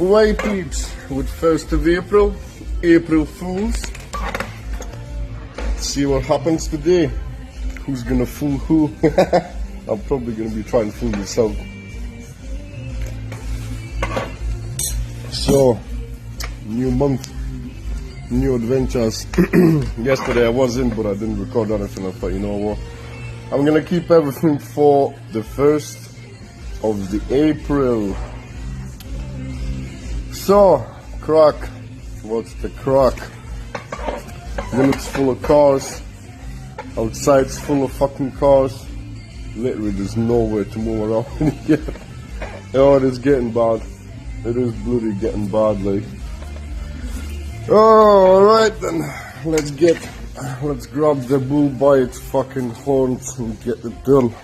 Right peeps, with 1st of April, April Fools. See what happens today. Who's gonna fool who? I'm probably gonna be trying to fool myself. So, new month, new adventures. Yesterday I was in, but I didn't record anything. I thought, you know what, I'm gonna keep everything for the 1st of the April. So, crack. What's the crack? Limit's full of cars. Outside's full of fucking cars. Literally, there's nowhere to move around here. Oh, it is getting bad. It is bloody getting bad, like. Oh, alright then. Let's grab the bull by its fucking horns and get it done.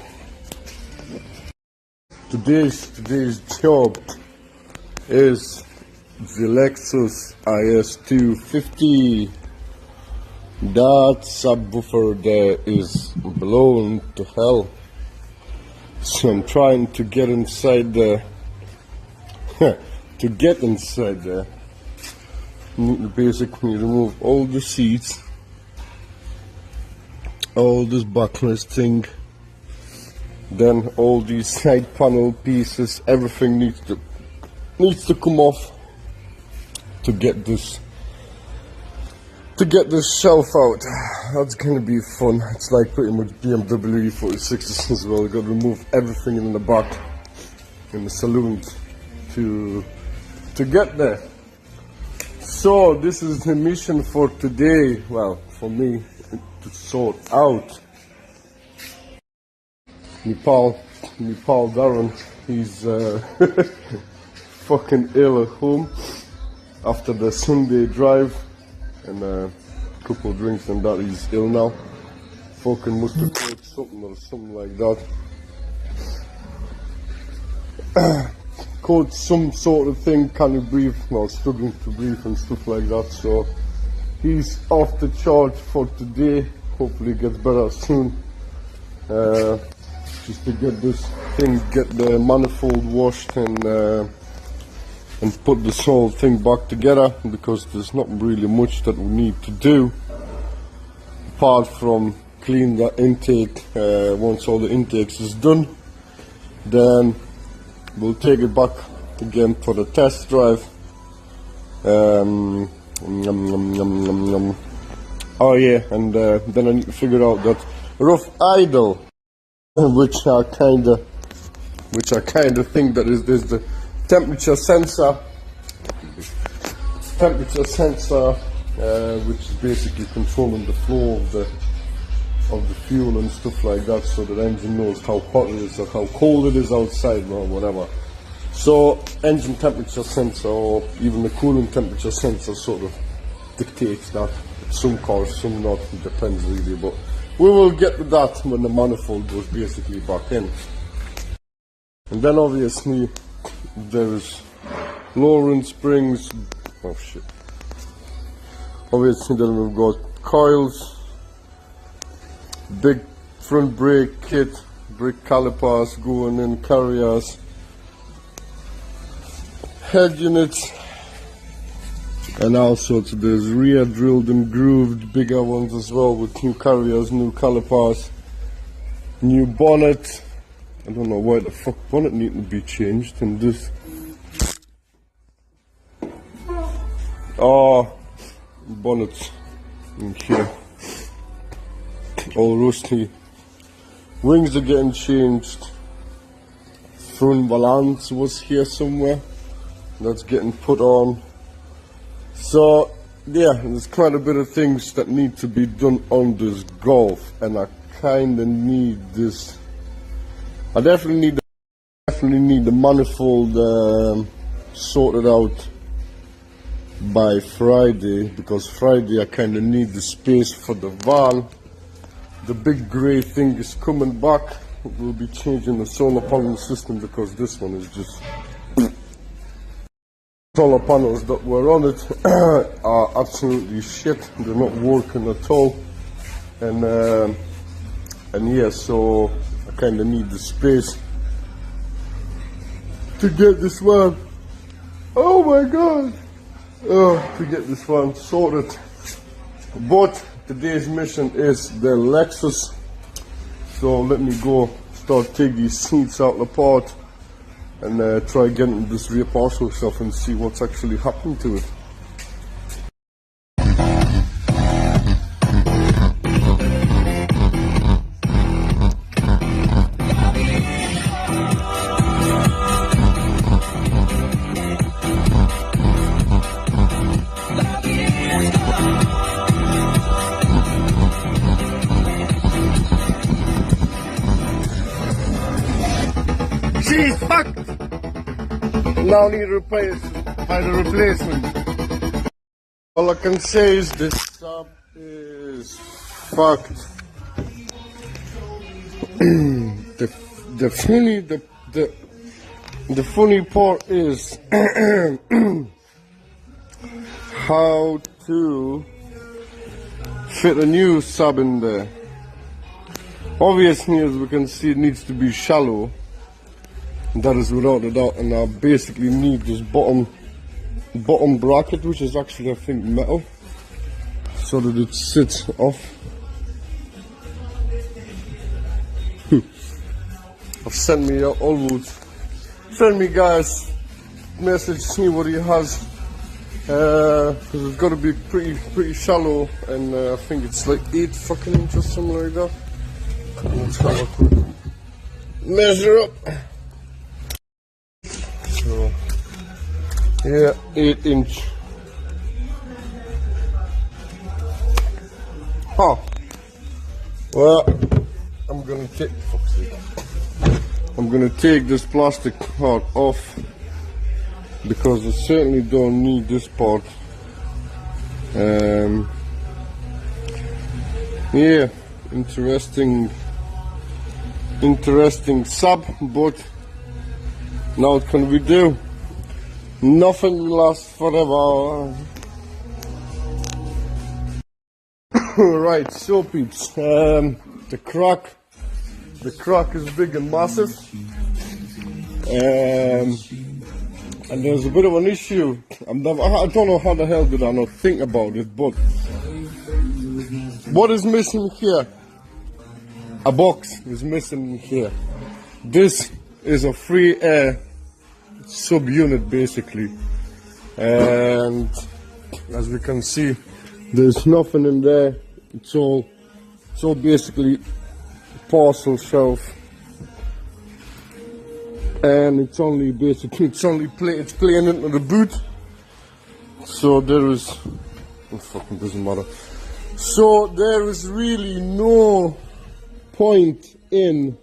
Today's job is the Lexus IS250. That subwoofer there is blown to hell. So I'm trying to get inside there. To get inside there, you need to basically remove all the seats, all this backless thing, then all these side panel pieces, everything needs to come off to get this shelf out. That's gonna be fun. It's like pretty much BMW E46s as well. You gotta remove everything in the back in the saloons to get there. So this is the mission for today. Well, for me, to sort out. My pal Darren, he's fucking ill at home after the Sunday drive and a couple of drinks and that. He's ill now. Fucking must have caught something or something like that. Caught some sort of thing, can't you breathe, well, struggling to breathe and stuff like that. So he's off the charge for today. Hopefully he gets better soon. Just to get this thing, get the manifold washed and put this whole thing back together, because there's not really much that we need to do apart from clean the intake. Once all the intakes is done, then we'll take it back again for the test drive. Oh yeah, and then I need to figure out that rough idle, which I kinda think that is the temperature sensor, which is basically controlling the flow of the fuel and stuff like that, so that the engine knows how hot it is or how cold it is outside or whatever. So engine temperature sensor, or even the coolant temperature sensor, sort of dictates that. Some cars, some not, it depends really, but we will get to that when the manifold goes basically back in. And then obviously there is lowering springs. Oh shit. Obviously then we've got coils, big front brake kit, brake calipers going in, carriers, head units, and all sorts of, there's rear drilled and grooved, bigger ones as well, with new carriers, new calipers, new bonnet. I don't know why the fuck bonnet needs to be changed in this. Oh, bonnet in here, all rusty. Wings are getting changed. Front valance was here somewhere. That's getting put on. So yeah, there's quite a bit of things that need to be done on this Golf, and I kinda need this. I definitely need the manifold sorted out by Friday, because Friday I kinda need the space for the van. The big grey thing is coming back. We'll be changing the solar panel system, because this one is just solar panels that were on it are absolutely shit. They're not working at all, and yeah, so I kind of need the space to get this one Oh my god. Oh, to get this one sorted. But today's mission is the Lexus. So let me go start taking these seats out apart and try getting this rear parcel stuff and see what's actually happened to it. She's fucked! Now need to find a replacement. All I can say is this sub is fucked. the funny part is how to fit a new sub in there. Obviously, as we can see, it needs to be shallow. That is without a doubt, and I basically need this bottom bracket, which is actually I think metal, so that it sits off. I've sent me Allwoods. Send me guys message, see what he has, because it's got to be pretty shallow, and I think it's like 8 fucking inches, something like that. Let's have a quick measure up. So, yeah, 8 inch. Oh, well, I'm gonna take this plastic part off because I certainly don't need this part. Yeah, interesting sub, but now what can we do? Nothing will last forever. Right, so peeps, the crack is big and massive, and there's a bit of an issue. I don't know how the hell did I not think about it, but what is missing here? A box is missing here. This is a free air sub-unit basically, and as we can see, there's nothing in there. It's all basically parcel shelf, and it's playing into the boot. So there is, it fucking doesn't matter. So there is really no point in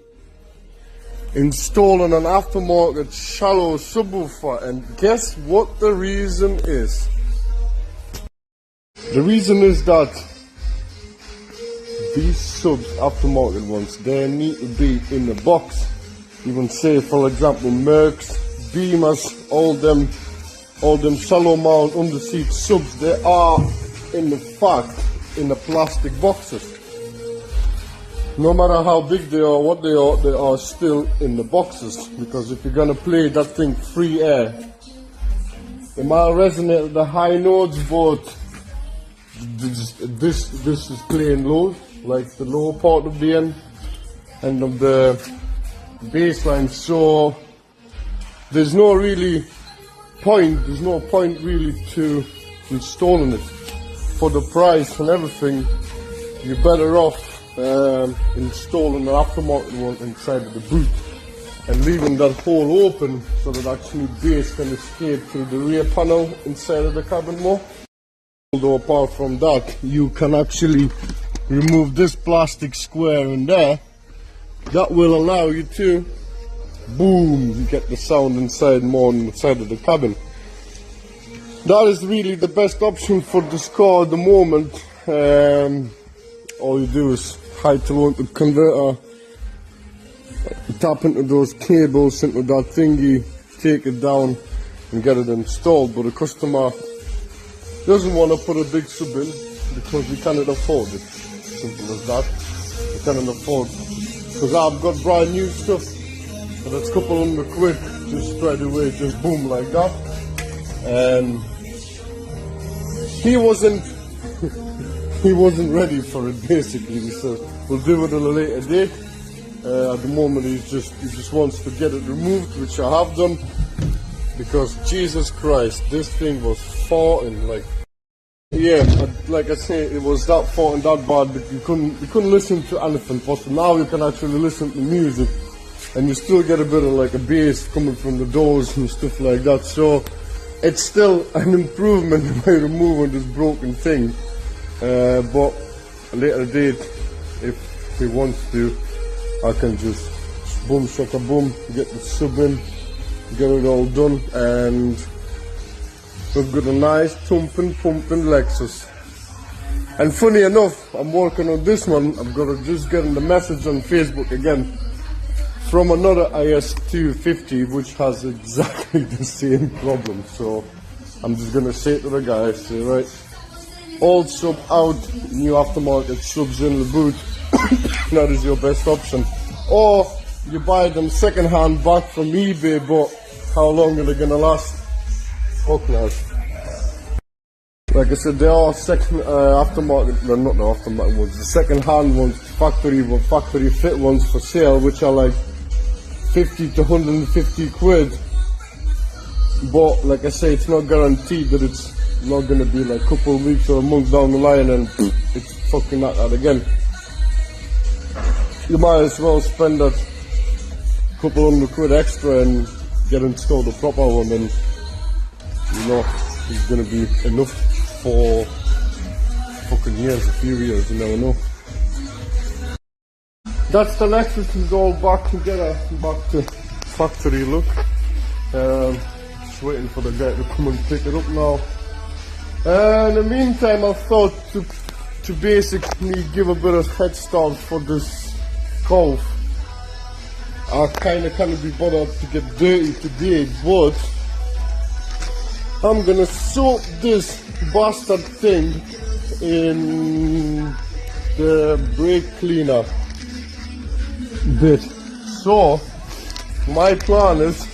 installing an aftermarket shallow subwoofer, and guess what the reason is? The reason is that these subs, aftermarket ones, they need to be in the box. Even say, for example, Mercs, Beamers, all them shallow mount underseat subs, they are in the plastic boxes. No matter how big they are, what they are still in the boxes. Because if you're gonna play that thing free air, it might resonate at the high notes, but this is playing low, like the lower part of the end of the bass line. So there's no point really to installing it. For the price and everything, you're better off installing an aftermarket one inside of the boot and leaving that hole open so that actually bass can escape through the rear panel inside of the cabin more. Although apart from that, you can actually remove this plastic square in there. That will allow you to, boom, you get the sound inside more inside of the cabin. That is really the best option for this car at the moment. All you do is high to low input converter, tap into those cables into that thingy, take it down and get it installed. But the customer doesn't want to put a big sub in because we cannot afford it. Simple as that. We cannot afford it. Because I've got brand new stuff, and it's a couple £100 just straight away, just boom like that. and he wasn't he wasn't ready for it. Basically, he said we'll do it at a later date. At the moment, he just wants to get it removed, which I have done, because Jesus Christ, this thing was farting like. Yeah, like I say, it was that farting that bad that you couldn't listen to anything. But now you can actually listen to music, and you still get a bit of like a bass coming from the doors and stuff like that. So it's still an improvement by removing this broken thing. But a later date, if he wants to, I can just boom shaka boom, get the sub in, get it all done, and we've got a nice pumping Lexus. And funny enough, I'm working on this one. I've got to just getting the message on Facebook again from another IS250, which has exactly the same problem. So I'm just gonna say to the guy, say, right, old sub out, new aftermarket subs in the boot. That is your best option. Or you buy them second hand back from eBay, but how long are they gonna last? Fuck knows. Like I said, there are second aftermarket, well, not the aftermarket ones, the second hand ones, factory fit ones for sale, which are like 50 to 150 quid. But like I say, it's not guaranteed that it's not gonna be like a couple of weeks or a month down the line and it's fucking like that again. You might as well spend that couple £100 extra and get installed a proper one, and you know it's gonna be enough for fucking years, a few years, you never know. That's the Lexus, is all back together, back to factory look. Just waiting for the guy to come and pick it up now. In the meantime, I thought to basically give a bit of head start for this Golf. I kinda can't be bothered to get dirty today, but I'm gonna soak this bastard thing in the brake cleaner bit. So my plan is,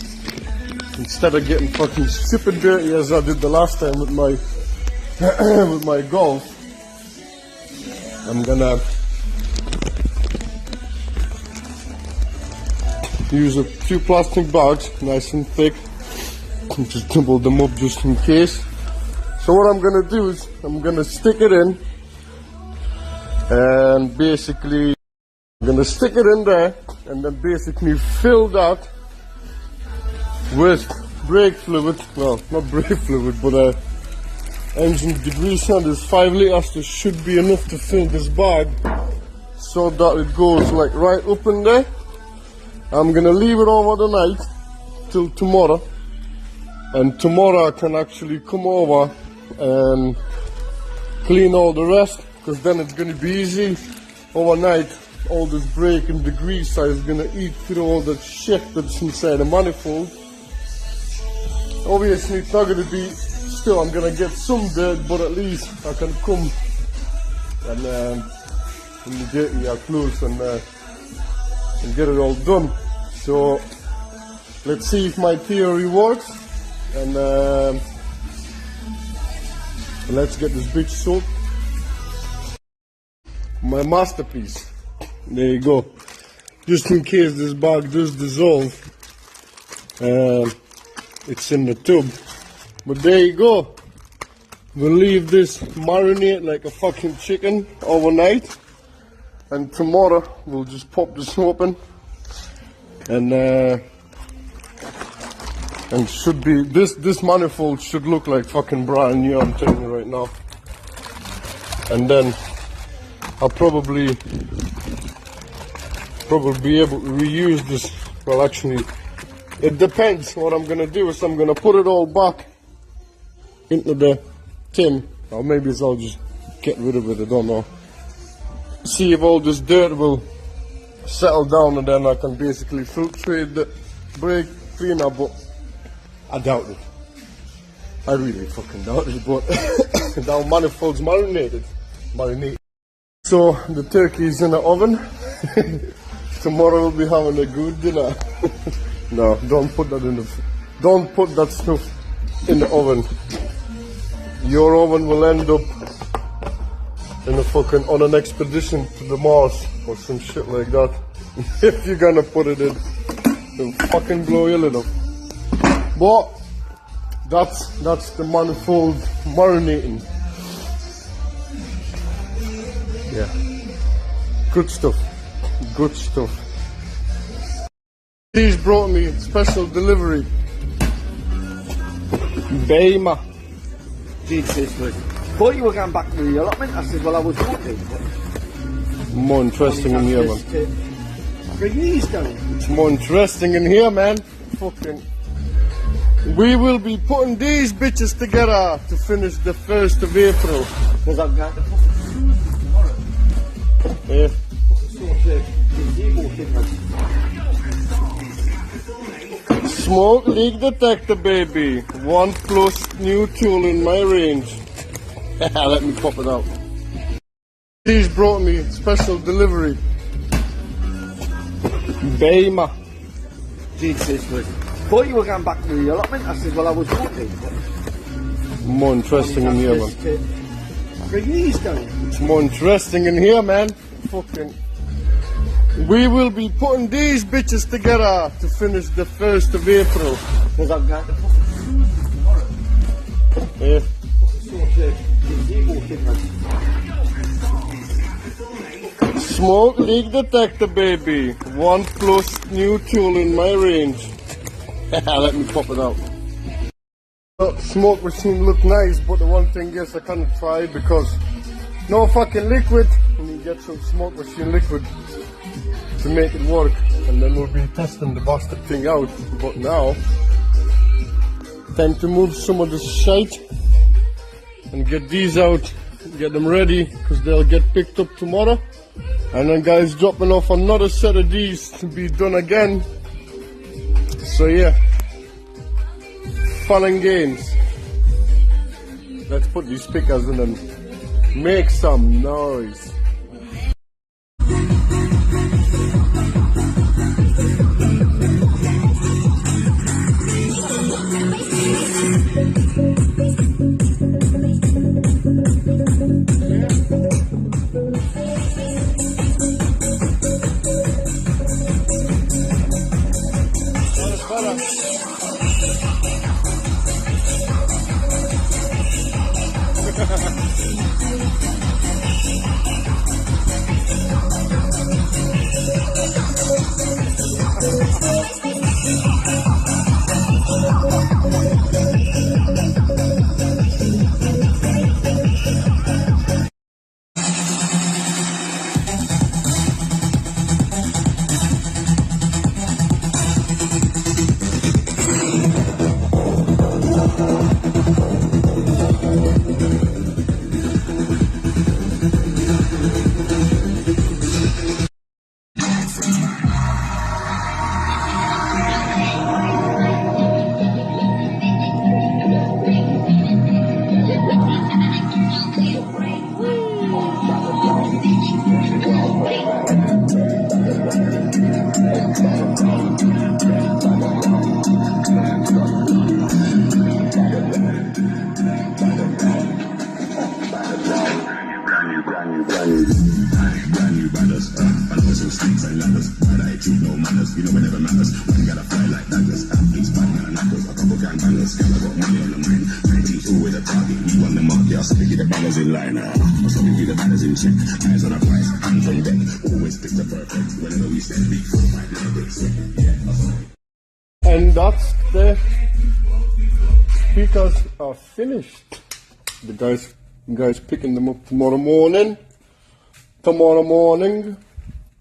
instead of getting fucking super dirty as I did the last time with my with my Golf, I'm gonna use a few plastic bags, nice and thick, and just double them up just in case. So what I'm gonna do is I'm gonna stick it in, and basically I'm gonna stick it in there, and then basically fill that with brake fluid. Well, not brake fluid, but engine degreaser. There's 5 liters. This should be enough to fill this bag, so that it goes like right up in there. I'm gonna leave it over the night till tomorrow, and tomorrow I can actually come over and clean all the rest, because then it's gonna be easy. Overnight, all this brake and degreaser is gonna eat through all that shit that's inside the manifold. Obviously it's not gonna be, still I'm gonna get some dirt, but at least I can come and immediately I close and get it all done. So let's see if my theory works, and let's get this bitch soaked. My masterpiece, there you go. Just in case this bag does dissolve, it's in the tub. But there you go. We'll leave this marinate like a fucking chicken overnight, and tomorrow we'll just pop this open, and should be this manifold should look like fucking brand new, I'm telling you right now. And then I'll probably be able to reuse this. Well, actually it depends. What I'm gonna do is I'm gonna put it all back into the tin, or maybe I'll just get rid of it, I don't know. See if all this dirt will settle down, and then I can basically filtrate the brake cleaner, but I doubt it. I really fucking doubt it, but now manifold's marinated. So the turkey is in the oven. Tomorrow we'll be having a good dinner. No, don't put that in the, don't put that stuff in the oven. Your oven will end up in a fucking on an expedition to the Mars or some shit like that. If you're gonna put it in, it'll fucking blow your lid up. But that's the manifold marinating. Yeah. Good stuff. Good stuff. He's brought me special delivery. Bema. Jesus, thought you were going back to the allotment. I said, well, I was walking. More interesting in here, man. Bring these down. It's more interesting in here, man. Fucking. We will be putting these bitches together to finish the 1st of April. Because I'm going to fucking tomorrow. Yeah. Smoke leak detector, baby. 1+ new tool in my range. Let me pop it out. He's brought me special delivery. Bema. Jesus, thought you were going back to the allotment. I said, well, I was walking. More interesting in here, man. Bring these down. It's more interesting in here, man. Fucking. We will be putting these bitches together to finish the 1st of April. Because I'm going to fucking tomorrow. Yeah. Smoke leak detector, baby. 1+ new tool in my range. Let me pop it out. Smoke machine look nice, but the one thing is I can't try because no fucking liquid. We need to get some smoke machine liquid to make it work, and then we'll be testing the bastard thing out. But now, time to move some of the shite and get these out, get them ready, because they'll get picked up tomorrow. And then guys dropping off another set of these to be done again. So yeah, fun and games. Let's put these speakers in and make some noise. And that's the speakers are finished. The guys picking them up tomorrow morning.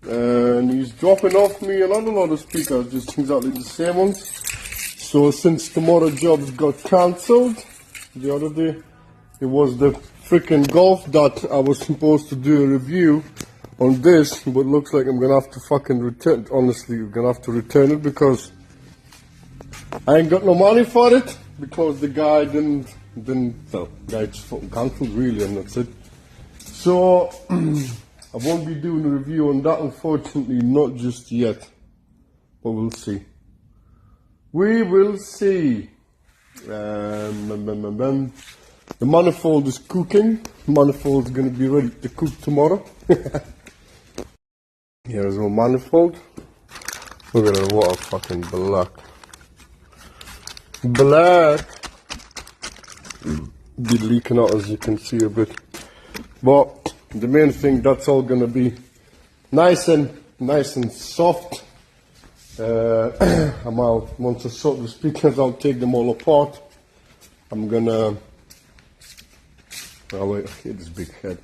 And he's dropping off me another lot of speakers, just exactly the same ones. So since tomorrow's jobs got cancelled the other day, it was the freaking Golf that I was supposed to do a review on this, but looks like I'm gonna have to fucking return it. Honestly, I'm gonna have to return it because I ain't got no money for it, because the guy didn't well, the guy just fucking cancelled really, and that's it. So I won't be doing a review on that, unfortunately, not just yet, but we'll see. We will see. The manifold is cooking. Manifold is going to be ready to cook tomorrow. Here's our manifold. Look at it, what a fucking black. Black. Be leaking out, as you can see a bit. But the main thing, that's all going to be nice and soft. Once I sort the speakers, I'll take them all apart. I'm gonna, oh wait, I hate this big head.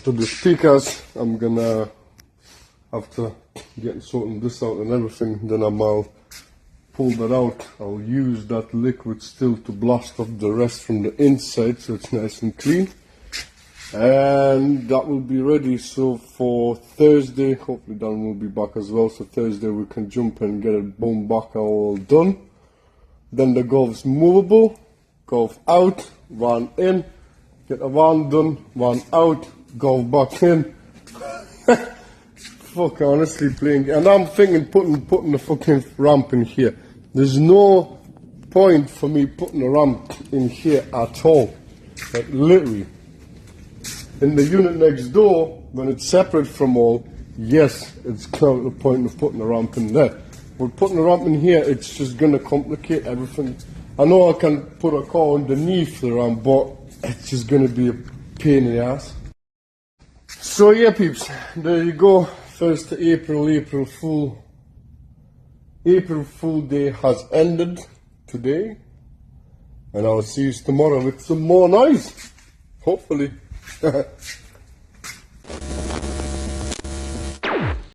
So the speakers, I'm gonna, after getting sorting this out and everything, then I'll pull that out. I'll use that liquid still to blast off the rest from the inside so it's nice and clean. And that will be ready, so for Thursday, hopefully Dan will be back as well, so Thursday we can jump and get it boom back all done. Then the Golf's movable, Golf out, van in, get a van done, van out, Golf back in. Fuck, honestly playing, and I'm thinking putting the fucking ramp in here. There's no point for me putting a ramp in here at all, like literally. In the unit next door, when it's separate from all, yes, it's kind of the point of putting a ramp in there. But putting a ramp in here, it's just going to complicate everything. I know I can put a car underneath the ramp, but it's just going to be a pain in the ass. So yeah, peeps, there you go. 1st of April, April Fool Day has ended today. And I'll see you tomorrow with some more noise. Hopefully.